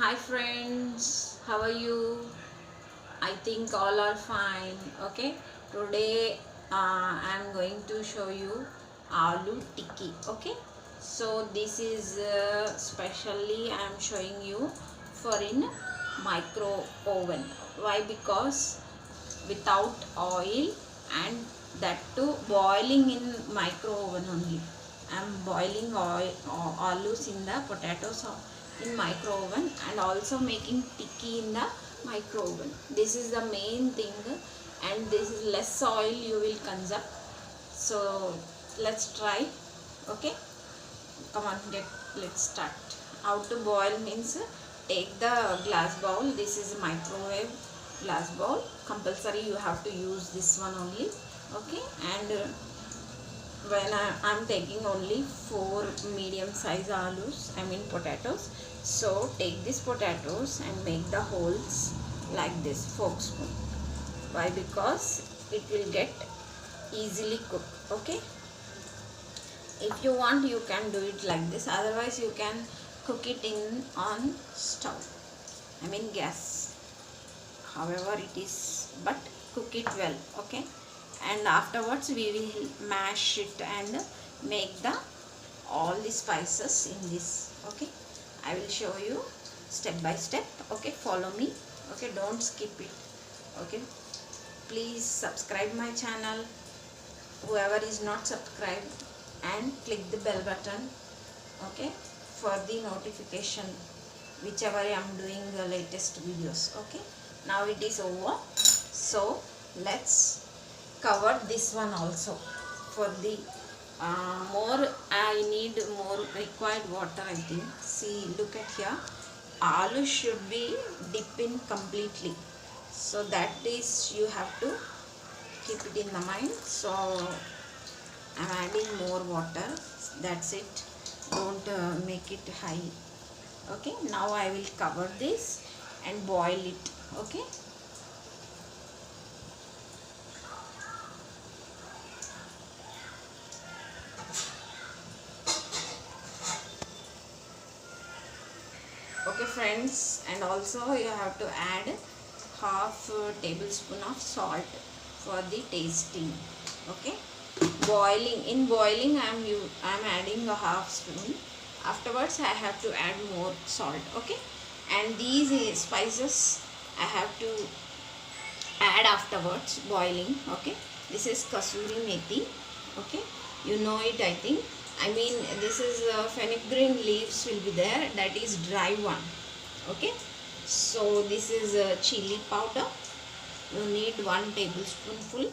Hi friends, how are you? I think all are fine. Okay, today I am going to show you aloo tikki. Okay, so this is specially I am showing you for in micro oven. Why? Because without oil and that too boiling in micro oven only. I am boiling oil alus in the potatoes in micro oven and also making tikki in the micro oven. This is the main thing, and this is less oil you will consume. So let's try. Okay, come on, let's start. How to boil means take the glass bowl. This is microwave glass bowl. Compulsory you have to use this one only. Okay, and when I'm taking only 4 medium size alus, I mean potatoes. So take these potatoes and make the holes like this fork spoon. Why? Because it will get easily cooked. Okay, if you want you can do it like this, otherwise you can cook it in on stove, I mean gas, however it is, but cook it well. Okay, and afterwards we will mash it and make the all the spices in this. Okay, I will show you step by step. Okay, follow me. Okay, don't skip it. Okay, please subscribe my channel, whoever is not subscribed, and click the bell button. Okay, for the notification whichever I am doing the latest videos. Okay, now it is over, so let's cover this one also. For the more I need more required water, I think. See, look at here, aloo should be dip in completely, so that is you have to keep it in the mind. So I'm adding more water, that's it. Don't make it high. Okay, now I will cover this and boil it. Okay, okay friends, and also you have to add half tablespoon of salt for the tasting. Okay, boiling I'm adding a half spoon. Afterwards I have to add more salt. Okay, and these spices I have to add afterwards boiling. Okay, this is kasuri methi. Okay, you know it, I think. I mean, this is fenugreek leaves will be there, that is dry one. Okay, so this is chili powder. You need 1 tablespoonful,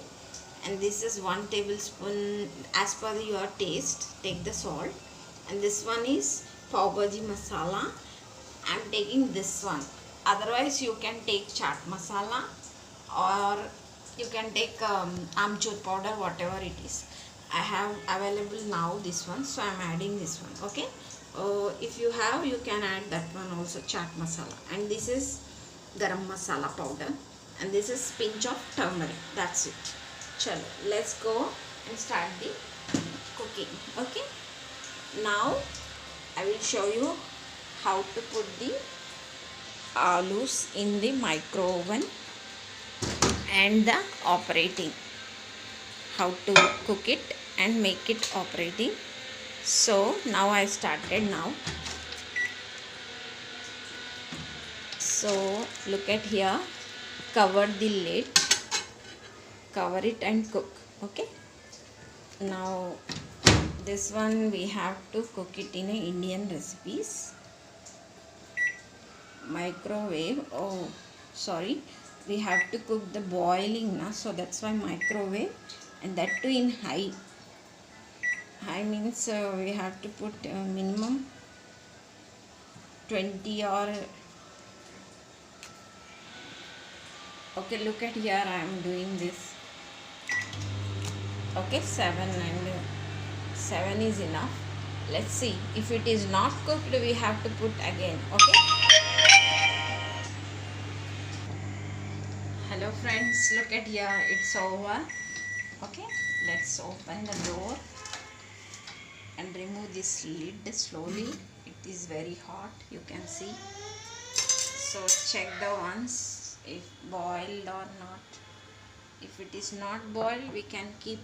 and this is 1 tablespoon as per your taste. Take the salt, and this one is pav bhaji masala. I am taking this one. Otherwise you can take chaat masala, or you can take amchur powder, whatever it is. I have available now this one, so I am adding this one. Okay, if you have, you can add that one also, chaat masala. And this is garam masala powder, and this is pinch of turmeric. That's it. Chalo, let's go and start the cooking. Okay, now I will show you how to put the alus in the micro oven and the operating, how to cook it and make it operating. So now I started now. So look at here, cover the lid, cover it and cook. Okay, now this one we have to cook it in a Indian recipes. Microwave, oh sorry, we have to cook the boiling now, so that's why microwave, and that too in high means we have to put minimum 20 or okay, look at here, I am doing this. Okay, 7, and 7 is enough. Let's see, if it is not cooked we have to put again. Okay, hello friends, look at here, it's over. Okay, let's open the door and remove this lid slowly. It is very hot, you can see. So check the ones if boiled or not. If it is not boiled, we can keep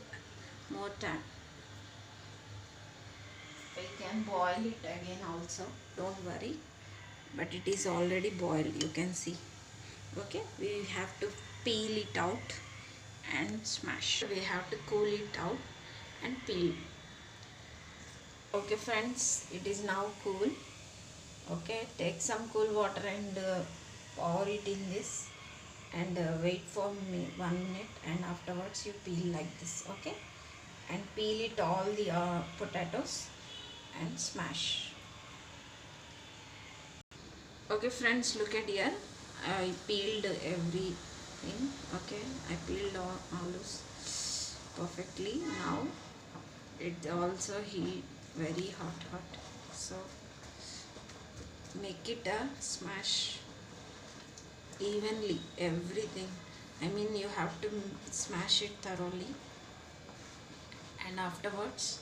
more time. We can boil it again also, don't worry. But it is already boiled, you can see. Okay, we have to peel it out and smash. We have to cool it out and peel. Okay friends, it is now cool. Okay, take some cool water and pour it in this, and wait for 1 minute, and afterwards you peel like this. Okay, and peel it all the potatoes and smash. Okay friends, look at here. I peeled everything. Okay, I peeled all alus perfectly. Now it also heat very hot, so make it a smash evenly everything. I mean, you have to smash it thoroughly, and afterwards,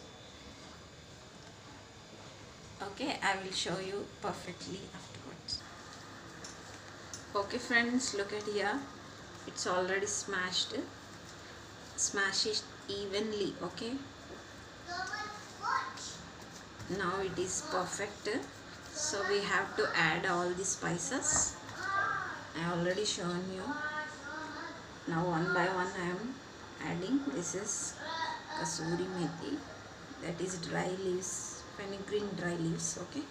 okay, I will show you perfectly afterwards. Okay friends, look at here. It's already smashed. Smash it evenly. Okay, now it is perfect. So we have to add all the spices. I already shown you. Now one by one I am adding. This is kasuri methi, that is dry leaves, fenugreek dry leaves. Okay,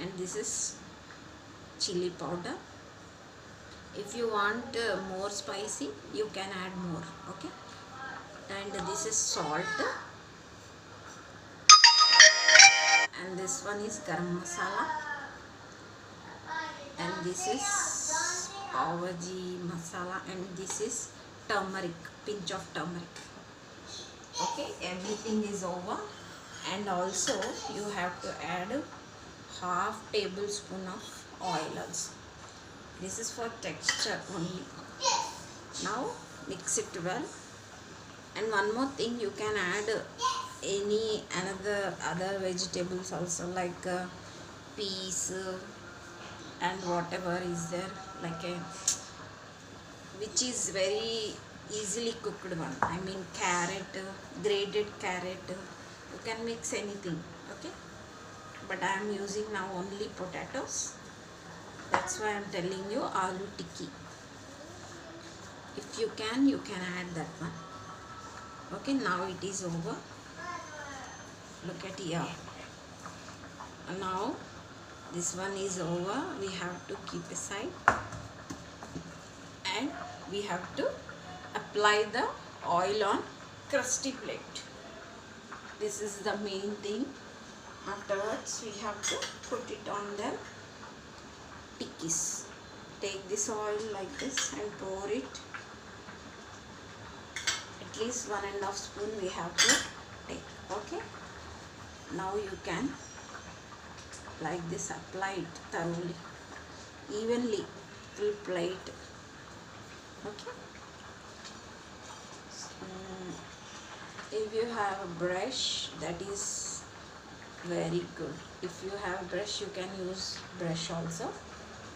and this is chili powder. If you want more spicy, you can add more. Okay, and this is salt, and this one is garam masala, and this is pav bhaji masala, and this is turmeric, pinch of turmeric. Okay, everything is over, and also you have to add half tablespoon of oil also. This is for texture only. Now mix it well, and one more thing, you can add any other vegetables also, like peas and whatever is there, like a which is very easily cooked one. I mean carrot, grated carrot, you can mix anything. Okay, but I am using now only potatoes. That's why I am telling you aloo tikki. If you can add that one. Okay, now it is over. Look at here. Now this one is over. We have to keep aside, and we have to apply the oil on crusty plate. This is the main thing. Afterwards we have to put it on the tikkis. Take this oil like this and pour it. At least 1.5 spoon we have to take. Okay, now you can like this apply it thoroughly, evenly, full plate. Okay, if you have a brush, that is very good. If you have brush, you can use brush also.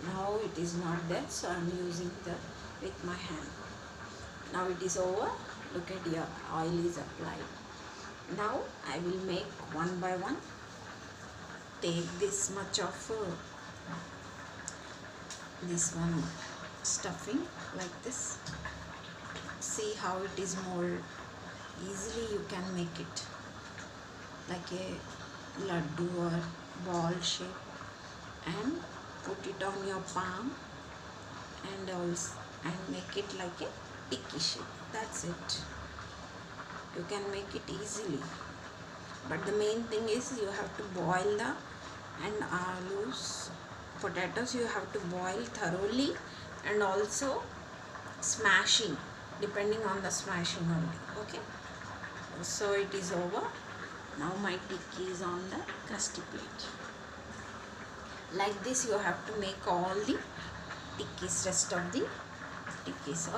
Now it is not there, so I am using with my hand. Now it is over. Look at your oil is applied. Now I will make one by one. Take this much of this one stuffing like this. See how it is more easily you can make it like a laddu or ball shape, and put it on your palm, and also make it like a tikki shape. That's it. You can make it easily, but the main thing is you have to boil the potatoes you have to boil thoroughly, and also smashing, depending on the smashing only. Okay, so it is over. Now my tikki is on the crusty plate. Like this you have to make all the tikkis, rest of the tikkis.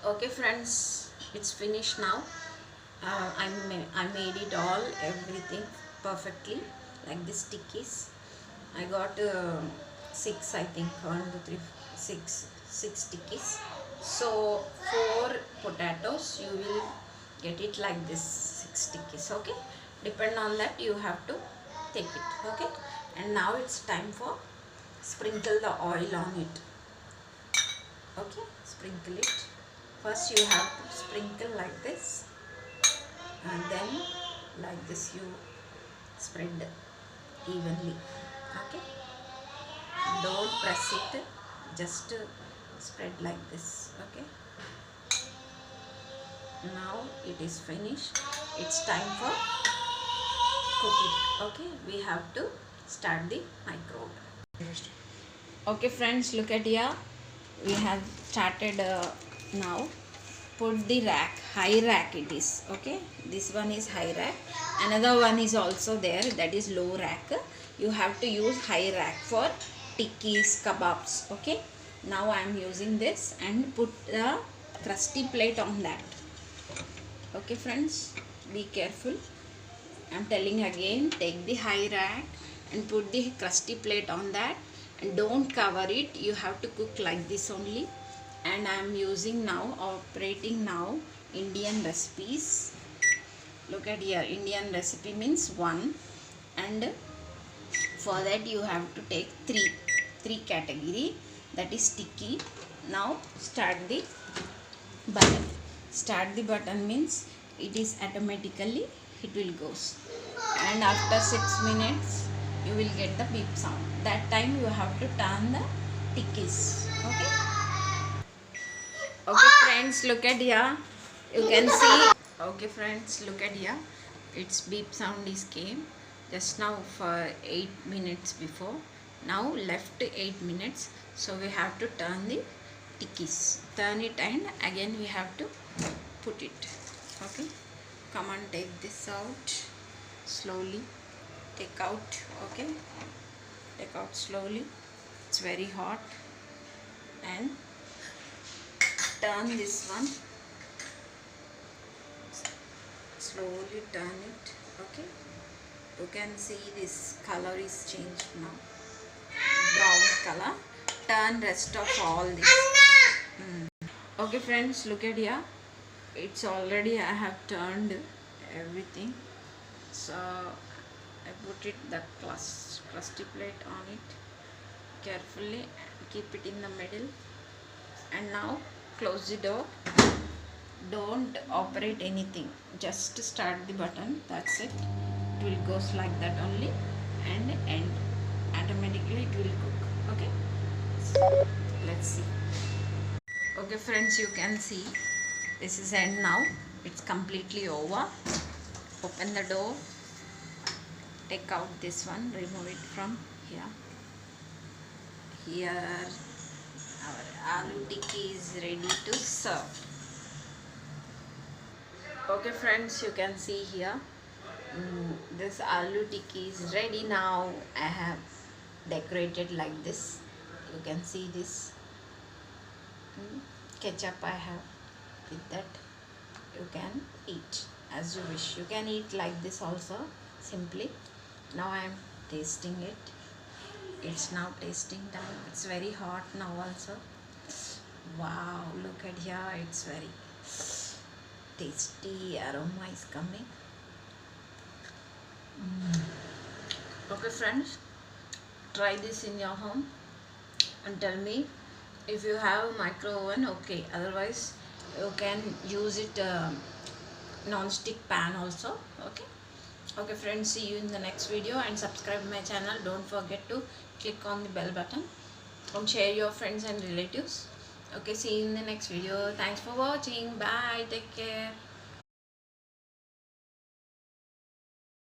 Okay friends, it's finished now. I made it all, everything perfectly, like this tikkis. I got 6, I think. 1 2 3 6 tikis. So 4 potatoes, you will get it like this, 6 tikis. Okay, depend on that you have to take it. Okay, and now it's time for sprinkle the oil on it. Okay, sprinkle it. First you have to sprinkle like this, and then like this you spread evenly. Okay, don't press it, just spread like this. Okay, now it is finished. It's time for cook it. Okay, we have to start the microwave. Okay friends, look at here, we have started now. Put the rack, high rack it is. Okay, this one is high rack, another one is also there, that is low rack. You have to use high rack for tikkis, kebabs. Okay, now I am using this, and put the crusty plate on that. Okay friends, be careful, I am telling again, take the high rack and put the crusty plate on that, and don't cover it, you have to cook like this only. And I am using now, operating now, Indian recipes. Look at here, Indian recipe means 1, and for that you have to take 3 category, that is sticky. Now start the button. Start the button means it is automatically, it will goes, and after 6 minutes you will get the beep sound. That time you have to turn the tikkis. Okay. Okay friends, look at here, you can see. Okay friends, look at here, its beep sound is came just now for 8 minutes before. Now left 8 minutes, so we have to turn the tikkis. Turn it, and again we have to put it. Okay, come on, take this out slowly, take out. Okay, take out slowly, it's very hot, and turn this one, slowly turn it. Okay, you can see this color is changed now, brown color. Turn rest of all this. Okay friends, look at here, it's already, I have turned everything. So I put it, the crusty plate on it carefully, keep it in the middle, and now close the door. Don't operate anything, just start the button, that's it. It will goes like that only, and end, automatically it will cook. Okay, so let's see. Okay friends, you can see this is end now, it's completely over. Open the door, take out this one, remove it from here. Here our aloo tikki is ready to serve. Okay friends, you can see here, this aloo tikki is ready now. I have decorated like this, you can see this. Ketchup I have with that, you can eat as you wish. You can eat like this also, simply. Now I am tasting it. It's now tasting time. It's very hot now also. Wow, look at here, it's very tasty, aroma is coming. Okay friends, try this in your home and tell me if you have a micro oven. Okay, otherwise you can use it non-stick pan also. Okay friends, see you in the next video, and subscribe my channel. Don't forget to click on the bell button and share your friends and relatives. Okay, see you in the next video. Thanks for watching. Bye, take care.